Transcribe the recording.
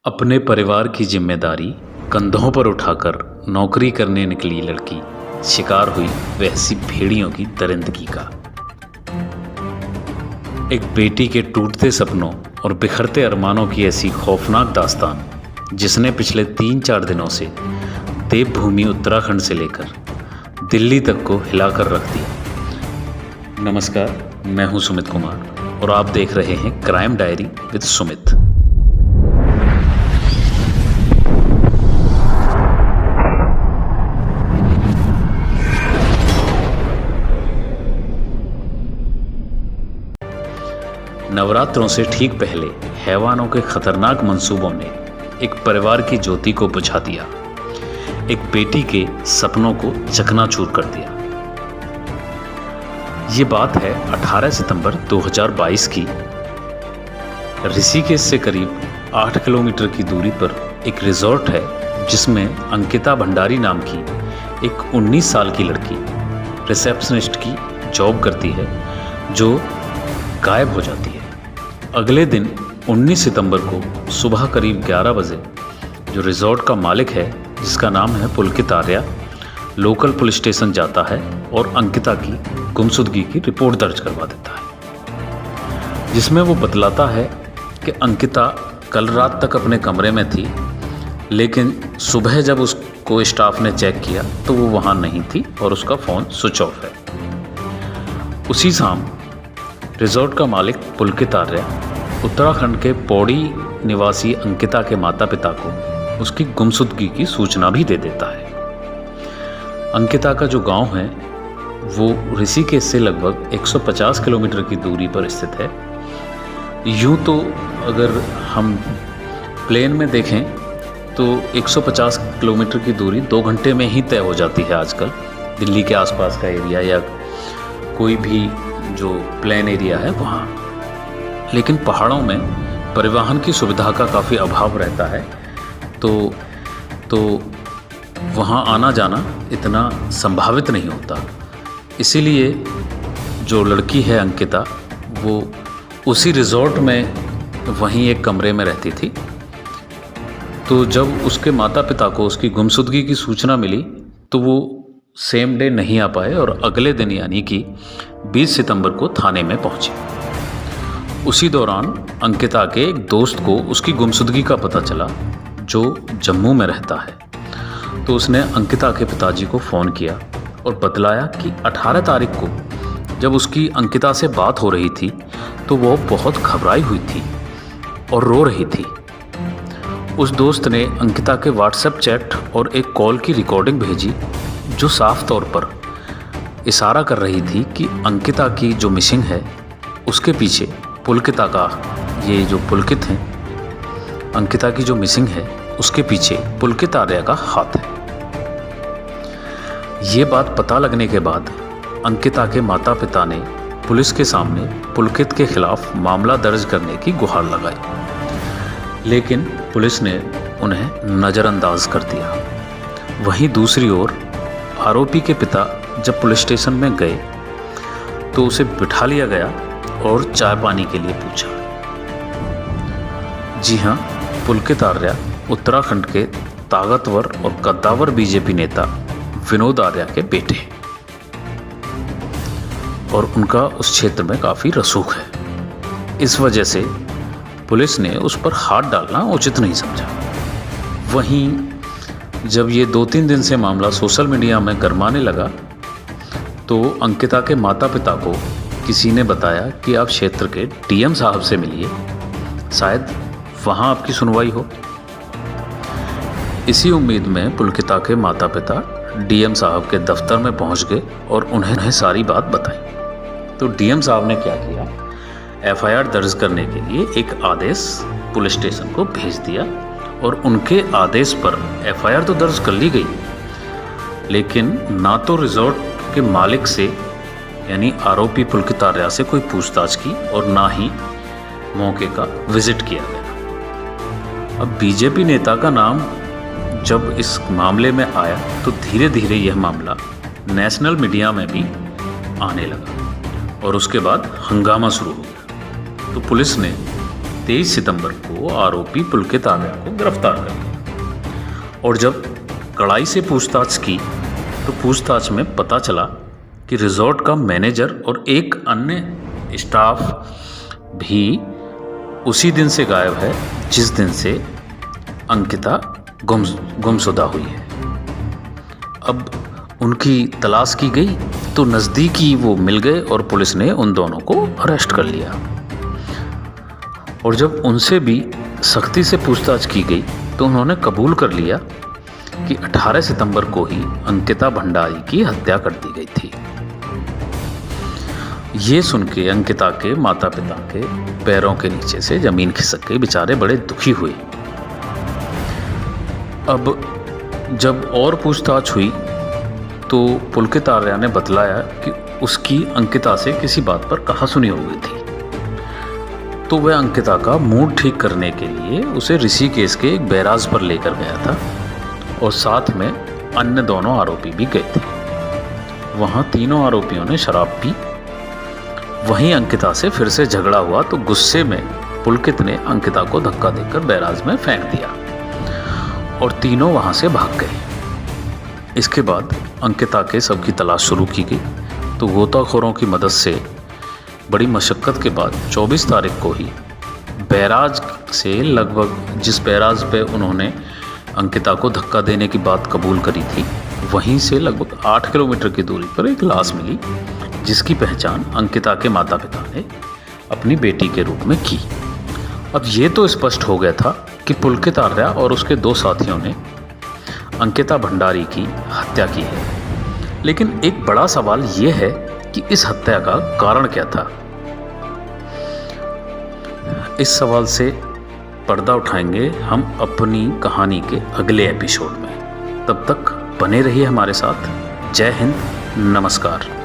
अपने परिवार की जिम्मेदारी कंधों पर उठाकर नौकरी करने निकली लड़की शिकार हुई वैसी भेड़ियों की दरिंदगी का। एक बेटी के टूटते सपनों और बिखरते अरमानों की ऐसी खौफनाक दास्तान जिसने पिछले 3-4 दिनों से देवभूमि उत्तराखंड से लेकर दिल्ली तक को हिलाकर रख दिया। नमस्कार, मैं हूं सुमित कुमार और आप देख रहे हैं क्राइम डायरी विद सुमित। नवरात्रों से ठीक पहले हैवानों के खतरनाक मंसूबों ने एक परिवार की ज्योति को बुझा दिया, एक बेटी के सपनों को चकनाचूर कर दिया। ये बात है 18 सितंबर 2022 की। ऋषिकेश से करीब 8 किलोमीटर की दूरी पर एक रिजॉर्ट है जिसमें अंकिता भंडारी नाम की एक 19 साल की लड़की रिसेप्शनिस्ट की जॉब करती है जो गायब हो जाती है। अगले दिन 19 सितंबर को सुबह करीब 11 बजे जो रिजॉर्ट का मालिक है जिसका नाम है पुलकित आर्या, लोकल पुलिस स्टेशन जाता है और अंकिता की गुमशुदगी की रिपोर्ट दर्ज करवा देता है, जिसमें वो बतलाता है कि अंकिता कल रात तक अपने कमरे में थी, लेकिन सुबह जब उसको स्टाफ ने चेक किया तो वो वहाँ नहीं थी और उसका फ़ोन स्विच ऑफ है। उसी शाम रिजॉर्ट का मालिक पुलकित आर्या उत्तराखंड के पौड़ी निवासी अंकिता के माता पिता को उसकी गुमशुदगी की सूचना भी दे देता है। अंकिता का जो गांव है वो ऋषिकेश से लगभग 150 किलोमीटर की दूरी पर स्थित है। यूँ तो अगर हम प्लेन में देखें तो 150 किलोमीटर की दूरी 2 घंटे में ही तय हो जाती है आजकल, दिल्ली के आसपास का एरिया या कोई भी जो प्लेन एरिया है वहाँ। लेकिन पहाड़ों में परिवहन की सुविधा का काफ़ी अभाव रहता है, तो वहाँ आना जाना इतना संभावित नहीं होता। इसीलिए जो लड़की है अंकिता वो उसी रिजॉर्ट में वहीं एक कमरे में रहती थी। तो जब उसके माता पिता को उसकी गुमशुदगी की सूचना मिली तो वो सेम डे नहीं आ पाए और अगले दिन यानी कि 20 सितंबर को थाने में पहुंचे। उसी दौरान अंकिता के एक दोस्त को उसकी गुमशुदगी का पता चला जो जम्मू में रहता है। तो उसने अंकिता के पिताजी को फ़ोन किया और बतलाया कि 18 तारीख को जब उसकी अंकिता से बात हो रही थी तो वो बहुत घबराई हुई थी और रो रही थी। उस दोस्त ने अंकिता के व्हाट्सएप चैट और एक कॉल की रिकॉर्डिंग भेजी जो साफ तौर पर इशारा कर रही थी कि अंकिता की जो मिसिंग है उसके पीछे पुलकिता का, ये जो पुलकित हैं, अंकिता की जो मिसिंग है उसके पीछे पुलकित आर्या का हाथ है। ये बात पता लगने के बाद अंकिता के माता पिता ने पुलिस के सामने पुलकित के खिलाफ मामला दर्ज करने की गुहार लगाई, लेकिन पुलिस ने उन्हें नज़रअंदाज कर दिया। वहीं दूसरी ओर आरोपी के पिता जब पुलिस स्टेशन में गए तो उसे बिठा लिया गया और चाय पानी के लिए पूछा। जी हाँ, पुलकित आर्या उत्तराखंड के ताकतवर और कद्दावर बीजेपी नेता विनोद आर्या के बेटे और उनका उस क्षेत्र में काफ़ी रसूख है। इस वजह से पुलिस ने उस पर हाथ डालना उचित नहीं समझा। वहीं जब ये 2-3 दिन से मामला सोशल मीडिया में गरमाने लगा तो अंकिता के माता पिता को किसी ने बताया कि आप क्षेत्र के डीएम साहब से मिलिए, शायद वहाँ आपकी सुनवाई हो। इसी उम्मीद में पुलकिता के माता पिता डीएम साहब के दफ्तर में पहुँच गए और उन्हें सारी बात बताई। तो डीएम साहब ने क्या किया, एफआईआर दर्ज करने के लिए एक आदेश पुलिस स्टेशन को भेज दिया और उनके आदेश पर एफआईआर तो दर्ज कर ली गई, लेकिन ना तो रिजॉर्ट के मालिक से यानी आरोपी पुलकित आर्या से कोई पूछताछ की और ना ही मौके का विजिट किया गया। अब बीजेपी नेता का नाम जब इस मामले में आया तो धीरे धीरे यह मामला नेशनल मीडिया में भी आने लगा और उसके बाद हंगामा शुरू हो गया। तो पुलिस ने 23 सितंबर को आरोपी पुलकित आर्या को गिरफ्तार कर लिया। और जब कड़ाई से पूछताछ की तो पूछताछ में पता चला कि रिजॉर्ट का मैनेजर और एक अन्य स्टाफ भी उसी दिन से गायब है जिस दिन से अंकिता गुमशुदा हुई है। अब उनकी तलाश की गई तो नज़दीकी वो मिल गए और पुलिस ने उन दोनों को अरेस्ट कर लिया। और जब उनसे भी सख्ती से पूछताछ की गई तो उन्होंने कबूल कर लिया कि 18 सितंबर को ही अंकिता भंडारी की हत्या कर दी गई थी। ये सुन के अंकिता के माता पिता के पैरों के नीचे से जमीन खिसक गई, बेचारे बड़े दुखी हुए। अब जब और पूछताछ हुई तो पुलकित आर्या ने बतलाया कि उसकी अंकिता से किसी बात पर कहासुनी हो गई थी, तो वह अंकिता का मूड ठीक करने के लिए उसे ऋषिकेश के एक बैराज पर लेकर गया था और साथ में अन्य दोनों आरोपी भी गए थे। वहाँ तीनों आरोपियों ने शराब पी। वहीं अंकिता से फिर से झगड़ा हुआ तो गुस्से में पुलकित ने अंकिता को धक्का देकर बैराज में फेंक दिया और तीनों वहाँ से भाग गए। इसके बाद अंकिता के शव की तलाश शुरू की गई तो गोताखोरों की मदद से बड़ी मशक्क़त के बाद 24 तारीख को ही बैराज से लगभग जिस बैराज पे उन्होंने अंकिता को धक्का देने की बात कबूल करी थी, वहीं से लगभग 8 किलोमीटर की दूरी पर एक लाश मिली जिसकी पहचान अंकिता के माता पिता ने अपनी बेटी के रूप में की। अब ये तो स्पष्ट हो गया था कि पुलकित आर्या और उसके दो साथियों ने अंकिता भंडारी की हत्या की है, लेकिन एक बड़ा सवाल ये है कि इस हत्या का कारण क्या था। इस सवाल से पर्दा उठाएंगे हम अपनी कहानी के अगले एपिसोड में। तब तक बने रहिए हमारे साथ। जय हिंद, नमस्कार।